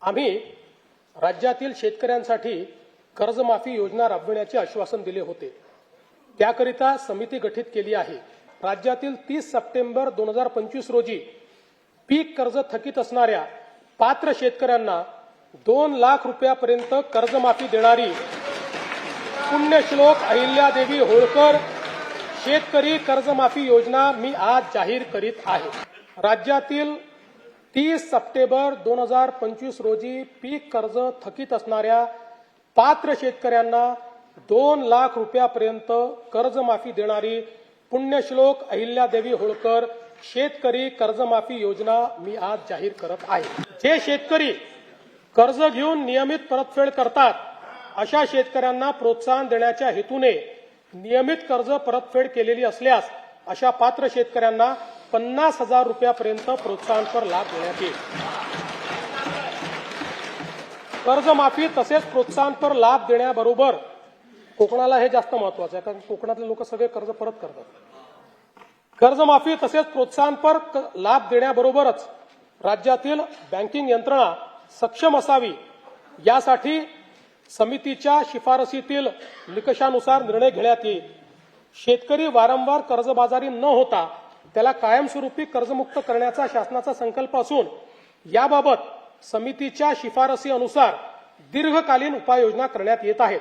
आम्ही राज्यातील शेतकऱ्यांसाठी कर्जमाफी योजना राबविण्याचे आश्वासन दिले होते। त्याकरिता समिती गठीत केली आहे। राज्यातील 30 सप्टेंबर 2025 रोजी पीक कर्ज थकीत असणाऱ्या पात्र शेतकऱ्यांना 2 लाख रुपयापर्यंत कर्जमाफी देणारी पुण्यश्लोक अहिल्यादेवी होळकर शेतकरी कर्जमाफी योजना मी आज जाहीर करीत आहे। राज्यातील 30 सप्टेंबर 2025 रोजी पीक कर्ज थकीत असणाऱ्या पात्र शेतकऱ्यांना 2 लाख रुपयापर्यंत कर्जमाफी देणारी पुण्यश्लोक अहिल्यादेवी होळकर शेतकरी कर्जमाफी योजना मी आज जाहीर करत आहे। जे शेतकरी कर्ज घेऊन नियमित परतफेड करतात अशा शेतकऱ्यांना प्रोत्साहन देण्याच्या हेतूने नियमित कर्ज परतफेड केलेली असल्यास अशा पात्र शेतकऱ्यांना 50,000 रुपयापर्यंत प्रोत्साहनपर लाभ देण्यात येईल। कर्जमाफी तसेच प्रोत्साहनपर लाभ देण्याबरोबर कोकणाला हे जास्त महत्त्वाचं आहे, कारण कोकणातले लोक सगळे कर्ज परत करतात। कर्जमाफी तसेच प्रोत्साहनपर लाभ देण्याबरोबरच राज्यातील बँकिंग यंत्रणा सक्षम असावी यासाठी समितीच्या शिफारसीतील निकषानुसार निर्णय घेण्यात येईल। शेतकरी वारंवार कर्जबाजारी न होता त्याला कायमस्वरूपी कर्जमुक्त करण्याचा शासनाचा संकल्प असून याबाबत समितीच्या शिफारसी अनुसार दीर्घकालीन उपाययोजना करण्यात येत आहेत।